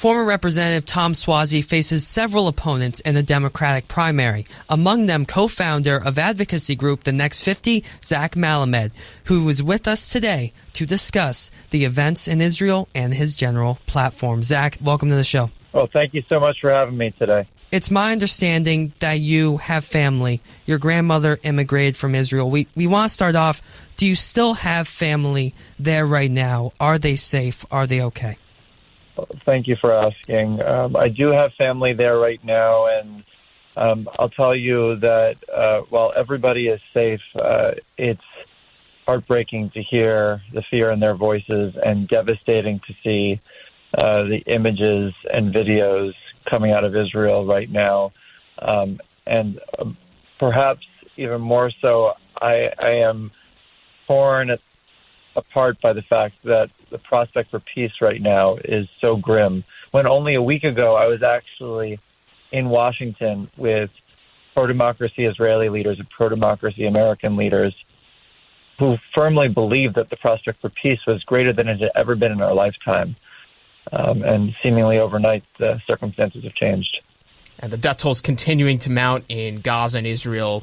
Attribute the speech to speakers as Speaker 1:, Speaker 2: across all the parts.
Speaker 1: Former Representative Tom Suozzi faces several opponents in the Democratic primary, among them co-founder of advocacy group The Next 50, Zak Malamed, who is with us today to discuss the events in Israel and his general platform. Zak, welcome to the show.
Speaker 2: Well, thank you so much for having me today.
Speaker 1: It's my understanding that you have family. Your grandmother immigrated from Israel. We want to start off, do you still have family there right now? Are they safe? Are they okay?
Speaker 2: Thank you for asking. I do have family there right now, and I'll tell you that while everybody is safe, it's heartbreaking to hear the fear in their voices and devastating to see the images and videos coming out of Israel right now. And perhaps even more so, I am torn apart by the fact that the prospect for peace right now is so grim. When only a week ago, I was actually in Washington with pro-democracy Israeli leaders and pro-democracy American leaders who firmly believed that the prospect for peace was greater than it had ever been in our lifetime. And seemingly overnight, the circumstances have changed.
Speaker 3: And the death toll is continuing to mount in Gaza and Israel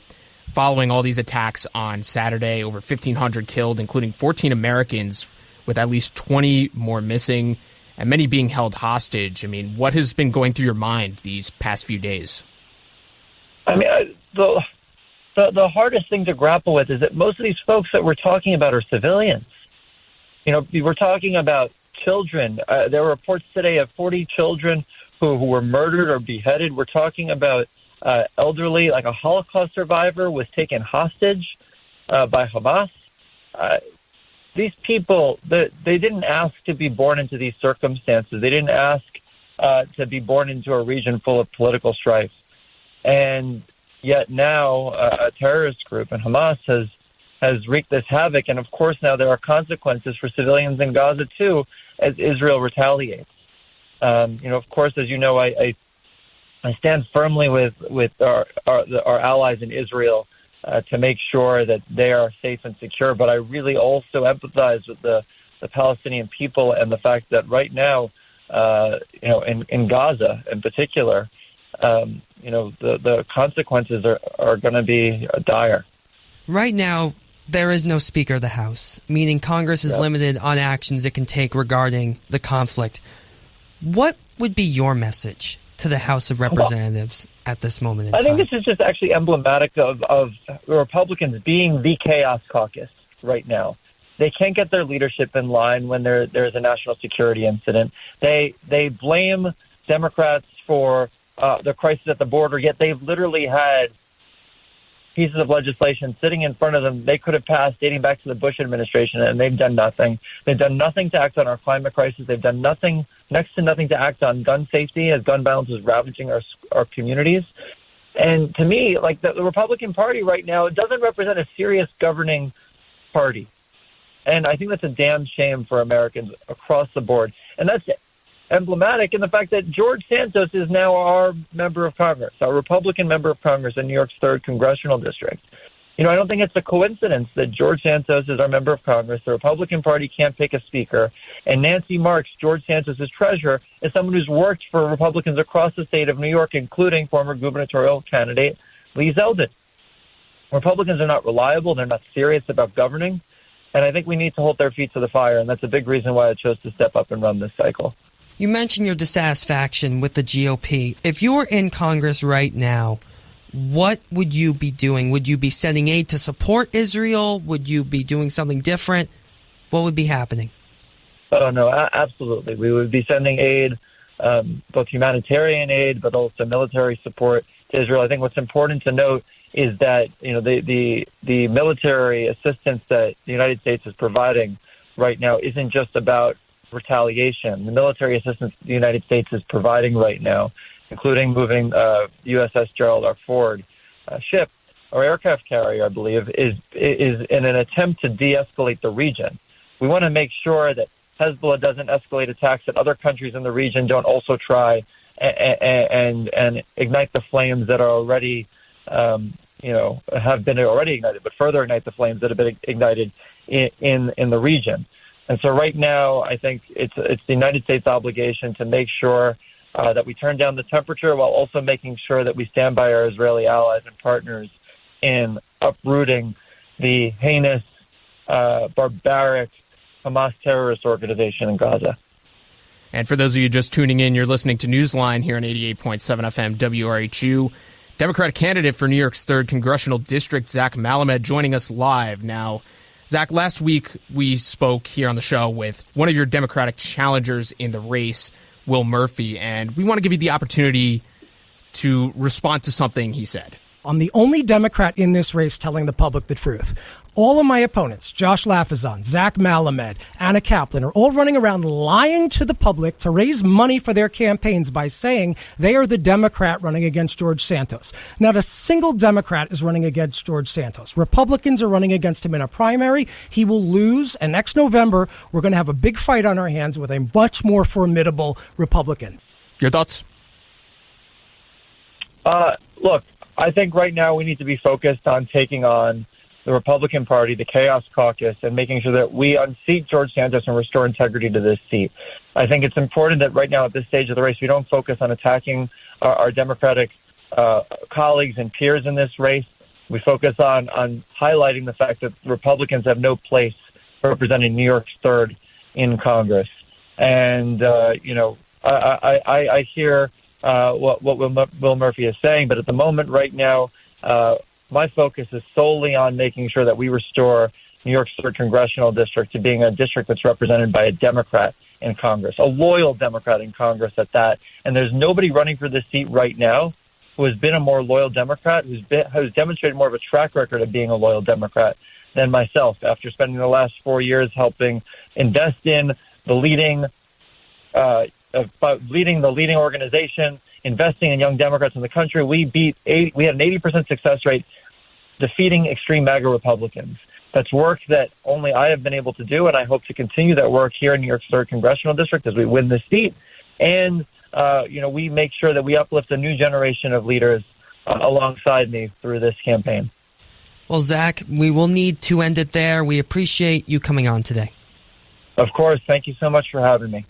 Speaker 3: following all these attacks on Saturday. Over 1,500 killed, including 14 Americans, with at least 20 more missing and many being held hostage. I mean, what has been going through your mind these past few days?
Speaker 2: I mean, the hardest thing to grapple with is that most of these folks that we're talking about are civilians. You know, we're talking about children. There were reports today of 40 children who were murdered or beheaded. We're talking about elderly, like a Holocaust survivor was taken hostage by Hamas. These people, they didn't ask to be born into these circumstances. They didn't ask to be born into a region full of political strife. And yet now a terrorist group, and Hamas has wreaked this havoc. And of course now there are consequences for civilians in Gaza too, as Israel retaliates. Of course, as you know, I stand firmly with our allies in Israel to make sure that they are safe and secure. But I really also empathize with the Palestinian people and the fact that right now, in Gaza in particular, the consequences are going to be dire.
Speaker 1: Right now, there is no Speaker of the House, meaning Congress is limited on actions it can take regarding the conflict. What would be your message to the House of Representatives at this moment in time?
Speaker 2: I think this is just actually emblematic of the Republicans being the chaos caucus right now. They can't get their leadership in line when there's a national security incident. They blame Democrats for the crisis at the border, yet they've literally had pieces of legislation sitting in front of them they could have passed dating back to the Bush administration, and they've done nothing. They've done nothing to act on our climate crisis. They've done nothing, next to nothing, to act on gun safety as gun violence is ravaging our communities. And to me, like the Republican Party right now, it doesn't represent a serious governing party. And I think that's a damn shame for Americans across the board. And that's emblematic in the fact that George Santos is now our member of Congress, our Republican member of Congress in New York's 3rd Congressional District. I don't think it's a coincidence that George Santos is our member of Congress. The Republican Party can't pick a speaker. And Nancy Marks, George Santos' treasurer, is someone who's worked for Republicans across the state of New York, including former gubernatorial candidate Lee Zeldin. Republicans are not reliable. They're not serious about governing. And I think we need to hold their feet to the fire. And that's a big reason why I chose to step up and run this cycle.
Speaker 1: You mentioned your dissatisfaction with the GOP. If you were in Congress right now, what would you be doing? Would you be sending aid to support Israel? Would you be doing something different? What would be happening?
Speaker 2: Oh, no, absolutely. We would be sending aid, both humanitarian aid, but also military support to Israel. I think what's important to note is that, the military assistance that the United States is providing right now isn't just about retaliation. The military assistance the United States is providing right now, including moving USS Gerald R. Ford ship or aircraft carrier, I believe, is in an attempt to de-escalate the region. We want to make sure that Hezbollah doesn't escalate attacks, that other countries in the region don't also try and ignite the flames that are already, have been already ignited, but further ignite the flames that have been ignited in the region. And so right now, I think it's the United States' obligation to make sure that we turn down the temperature while also making sure that we stand by our Israeli allies and partners in uprooting the heinous, barbaric Hamas terrorist organization in Gaza.
Speaker 3: And for those of you just tuning in, you're listening to Newsline here on 88.7 FM WRHU. Democratic candidate for New York's 3rd Congressional District, Zak Malamed, joining us live. Now, Zach, last week we spoke here on the show with one of your Democratic challengers in the race, Will Murphy, and we want to give you the opportunity to respond to something he said.
Speaker 4: I'm the only Democrat in this race telling the public the truth. All of my opponents, Josh Lafazan, Zak Malamed, Anna Kaplan, are all running around lying to the public to raise money for their campaigns by saying they are the Democrat running against George Santos. Not a single Democrat is running against George Santos. Republicans are running against him in a primary. He will lose, and next November, we're going to have a big fight on our hands with a much more formidable Republican.
Speaker 3: Your thoughts?
Speaker 2: Look, I think right now we need to be focused on taking on the Republican Party, the Chaos Caucus, and making sure that we unseat George Santos and restore integrity to this seat. I think it's important that right now at this stage of the race, we don't focus on attacking our Democratic colleagues and peers in this race. We focus on highlighting the fact that Republicans have no place representing New York's 3rd in Congress. And, I hear what Will Murphy is saying, but at the moment right now, my focus is solely on making sure that we restore New York's 3rd Congressional District to being a district that's represented by a Democrat in Congress, a loyal Democrat in Congress at that. And there's nobody running for this seat right now who has been a more loyal Democrat, who's demonstrated more of a track record of being a loyal Democrat than myself after spending the last 4 years helping invest in the leading organization, investing in young Democrats in the country. We had an 80% success rate defeating extreme MAGA Republicans. That's work that only I have been able to do, and I hope to continue that work here in New York's 3rd Congressional District as we win this seat. And, we make sure that we uplift a new generation of leaders alongside me through this campaign.
Speaker 1: Well, Zach, we will need to end it there. We appreciate you coming on today.
Speaker 2: Of course. Thank you so much for having me.